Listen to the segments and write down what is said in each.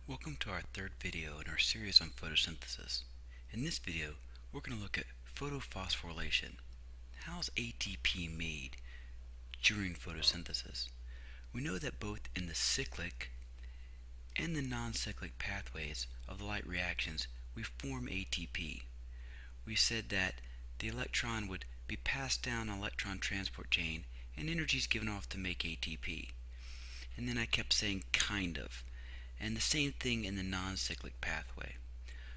Welcome to our third video in our series on photosynthesis. In this video, we're going to look at photophosphorylation. How's ATP made during photosynthesis? We know that both in the cyclic and the non-cyclic pathways of the light reactions, we form ATP. We said that the electron would be passed down an electron transport chain and energy is given off to make ATP. And then I kept saying kind of. And the same thing in the non-cyclic pathway.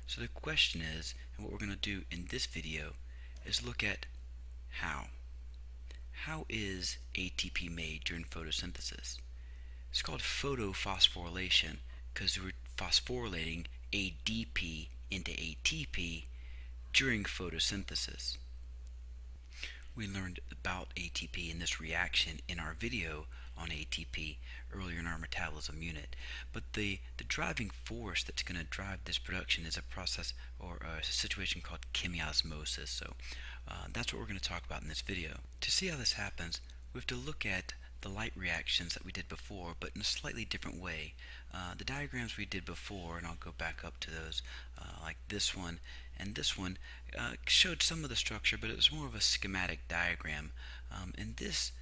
So the question is, and what we're going to do in this video, is look at how. How is ATP made during photosynthesis? It's called photophosphorylation because we're phosphorylating ADP into ATP during photosynthesis. We learned about ATP in this reaction in our video on ATP earlier in our metabolism unit. But the driving force that's going to drive this production is a process or a situation called chemiosmosis. So that's what we're going to talk about in this video. To see how this happens, we have to look at the light reactions that we did before, but in a slightly different way. The diagrams we did before, and I'll go back up to those, like this one and this one, showed some of the structure, but it was more of a schematic diagram. In this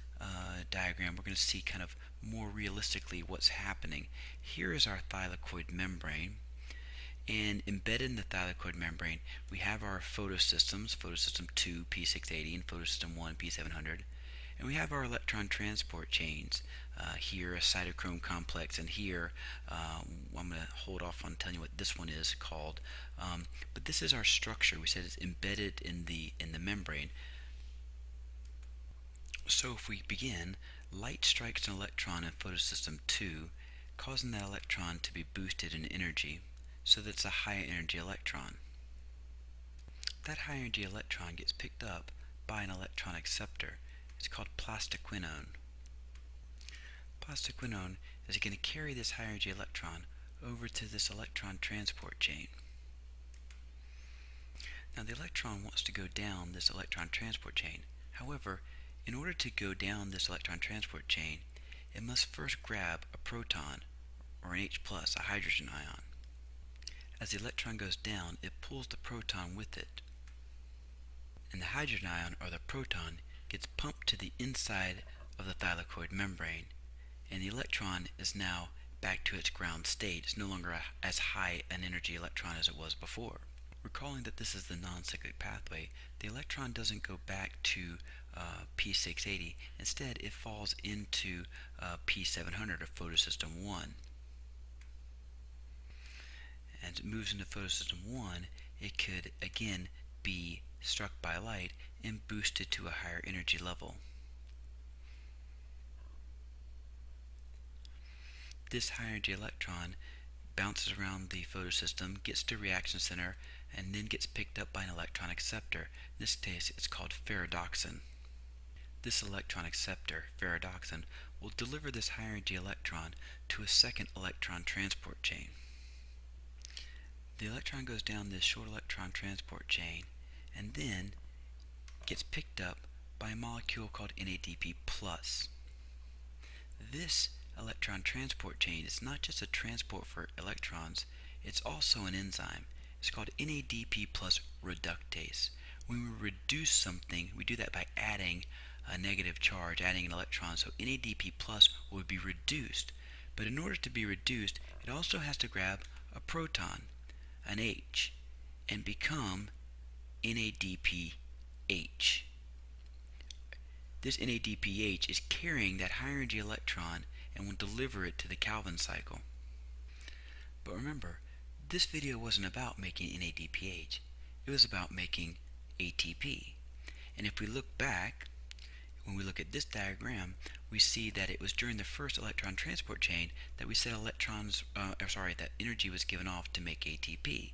diagram, we're going to see kind of more realistically what's happening. Here is our thylakoid membrane, and embedded in the thylakoid membrane, we have our photosystems, photosystem 2, P680, and photosystem 1, P700. And we have our electron transport chains. Here a cytochrome complex, and here I'm going to hold off on telling you what this one is called. But this is our structure. We said it's embedded in the membrane. So if we begin, light strikes an electron in photosystem 2, causing that electron to be boosted in energy, so that it's a high energy electron. That high energy electron gets picked up by an electron acceptor. It's called plastoquinone. Plastoquinone is going to carry this high energy electron over to this electron transport chain. Now the electron wants to go down this electron transport chain. However, in order to go down this electron transport chain, it must first grab a proton, or an H+, a hydrogen ion. As the electron goes down, it pulls the proton with it. And the hydrogen ion, or the proton, gets pumped to the inside of the thylakoid membrane, and the electron is now back to its ground state. It's no longer as high an energy electron as it was before. Recalling that this is the non-cyclic pathway, the electron doesn't go back to P680. Instead, it falls into P700, or photosystem 1. As it moves into photosystem 1, it could again be struck by light and boosted to a higher energy level. This high energy electron bounces around the photosystem, gets to reaction center, and then gets picked up by an electron acceptor. In this case, it's called ferredoxin. This electron acceptor, ferredoxin, will deliver this high energy electron to a second electron transport chain. The electron goes down this short electron transport chain and then gets picked up by a molecule called NADP+. This electron transport chain is not just a transport for electrons, it's also an enzyme. It's called NADP+ reductase. When we reduce something, we do that by adding a negative charge, adding an electron, so NADP+ would be reduced. But in order to be reduced, it also has to grab a proton, an H, and become NADPH. This NADPH is carrying that high energy electron and will deliver it to the Calvin cycle. But remember, this video wasn't about making NADPH. It was about making ATP. And if we look back, when we look at this diagram, we see that it was during the first electron transport chain that we said that energy was given off to make ATP.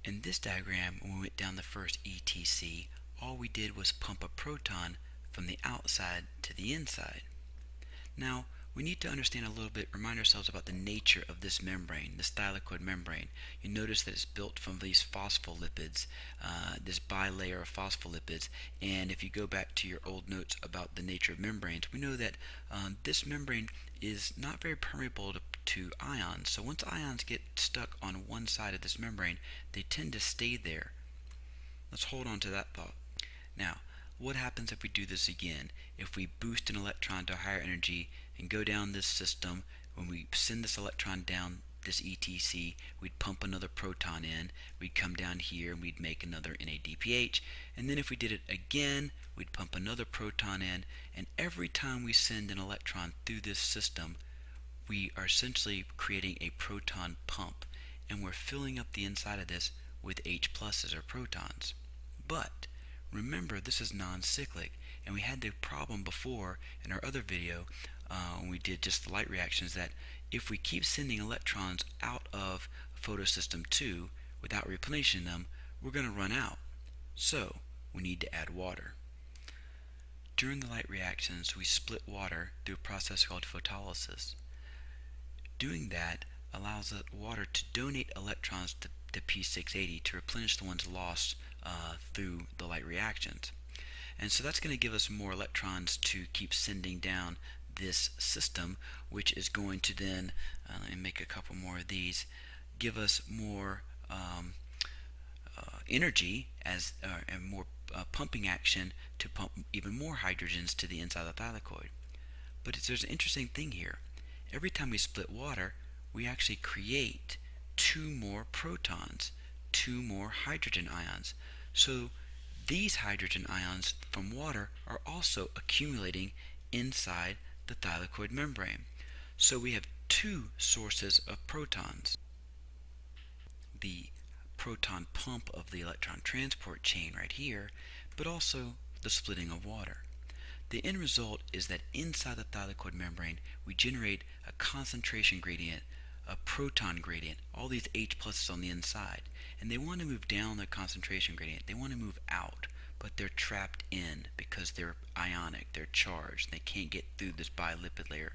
In this diagram, when we went down the first ETC, all we did was pump a proton from the outside to the inside. Now, we need to understand a little bit, remind ourselves about the nature of this membrane, this thylakoid membrane. You notice that it's built from these phospholipids, this bilayer of phospholipids. And if you go back to your old notes about the nature of membranes, we know that this membrane is not very permeable to ions. So once ions get stuck on one side of this membrane, they tend to stay there. Let's hold on to that thought. Now, what happens if we do this again? If we boost an electron to a higher energy and go down this system, when we send this electron down this ETC, we'd pump another proton in, we'd come down here and we'd make another NADPH, and then if we did it again, we'd pump another proton in, and every time we send an electron through this system, we are essentially creating a proton pump, and we're filling up the inside of this with H pluses or protons. But remember, this is non-cyclic, and we had the problem before in our other video when we did just the light reactions, that if we keep sending electrons out of photosystem 2 without replenishing them, we're going to run out. So we need to add water. During the light reactions, we split water through a process called photolysis. Doing that allows the water to donate electrons to P680 to replenish the ones lost through the light reactions. And so that's going to give us more electrons to keep sending down this system, which is going to then, let me make a couple more of these, give us more energy and more pumping action to pump even more hydrogens to the inside of the thylakoid. But there's an interesting thing here. Every time we split water, we actually create 2 more protons, 2 more hydrogen ions. So these hydrogen ions from water are also accumulating inside the thylakoid membrane. So we have 2 sources of protons. The proton pump of the electron transport chain right here, but also the splitting of water. The end result is that inside the thylakoid membrane, we generate a concentration gradient, a proton gradient, all these H pluses on the inside. And they want to move down their concentration gradient. They want to move out, but they're trapped in because they're ionic, they're charged, they can't get through this bilipid layer.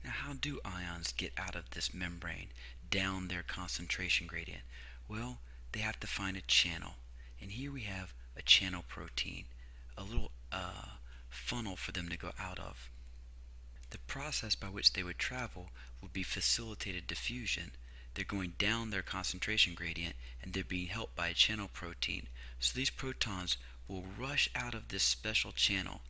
Now, how do ions get out of this membrane, down their concentration gradient? Well, they have to find a channel. And here we have a channel protein, a little funnel for them to go out of. The process by which they would travel would be facilitated diffusion. They're going down their concentration gradient and they're being helped by a channel protein. So these protons will rush out of this special channel.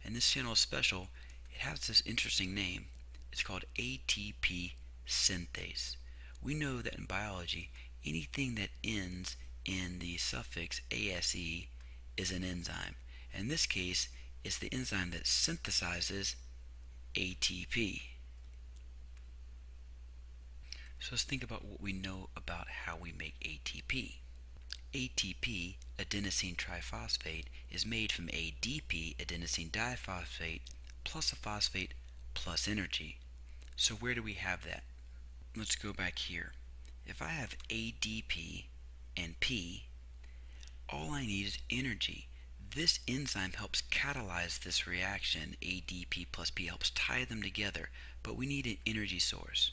And this channel is special. It has this interesting name. It's called ATP synthase. We know that in biology, anything that ends in the suffix ase is an enzyme. In this case, it's the enzyme that synthesizes ATP. So let's think about what we know about how we make ATP. ATP, adenosine triphosphate, is made from ADP, adenosine diphosphate, plus a phosphate plus energy. So where do we have that? Let's go back here. If I have ADP and P, all I need is energy. This enzyme helps catalyze this reaction. ADP plus P helps tie them together, but we need an energy source.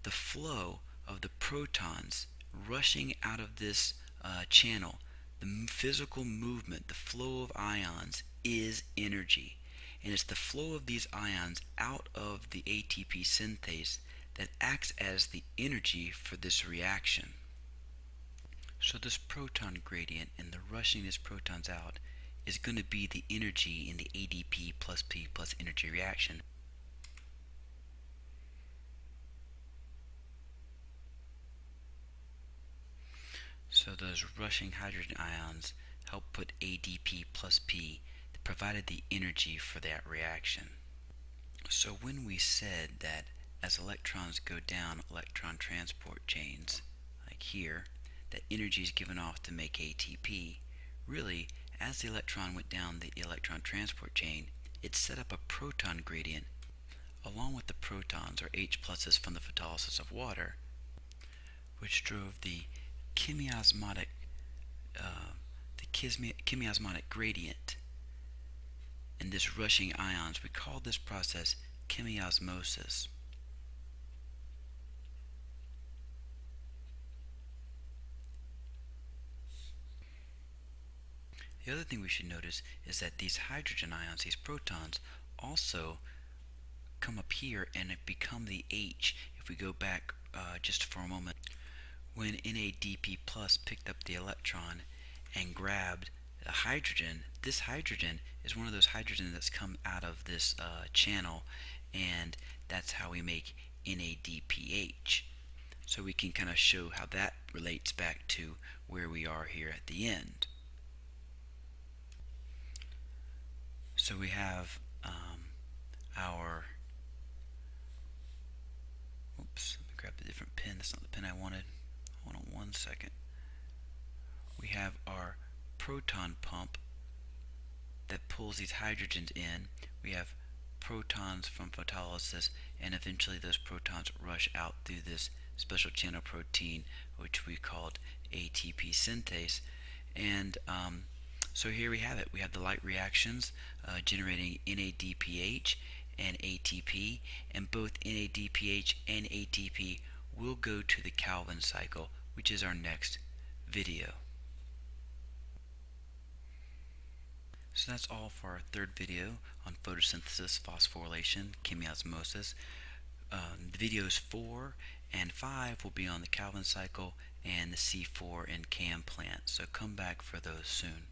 The flow of the protons rushing out of this channel, the physical movement, the flow of ions is energy. And it's the flow of these ions out of the ATP synthase that acts as the energy for this reaction. So this proton gradient and the rushing these protons out is going to be the energy in the ADP plus P plus energy reaction. So those rushing hydrogen ions help put ADP plus P that provided the energy for that reaction. So when we said that as electrons go down electron transport chains, like here, that energy is given off to make ATP, really, as the electron went down the electron transport chain, it set up a proton gradient along with the protons, or H pluses, from the photolysis of water, which drove the chemiosmotic gradient and this rushing ions. We call this process chemiosmosis. The other thing we should notice is that these hydrogen ions, these protons, also come up here and become the H. If we go back just for a moment, when NADP plus picked up the electron and grabbed the hydrogen, this hydrogen is one of those hydrogens that's come out of this channel, and that's how we make NADPH. So we can kind of show how that relates back to where we are here at the end. So we have our, oops, let me grab a different pen. That's not the pen I wanted. Hold on one second. We have our proton pump that pulls these hydrogens in. We have protons from photolysis, and eventually those protons rush out through this special channel protein, which we called ATP synthase. And so here we have it. We have the light reactions generating NADPH and ATP, and both NADPH and ATP will go to the Calvin cycle, which is our next video. So that's all for our third video on photosynthesis, phosphorylation, chemiosmosis. The videos 4 and 5 will be on the Calvin cycle and the C4 and CAM plant, so come back for those soon.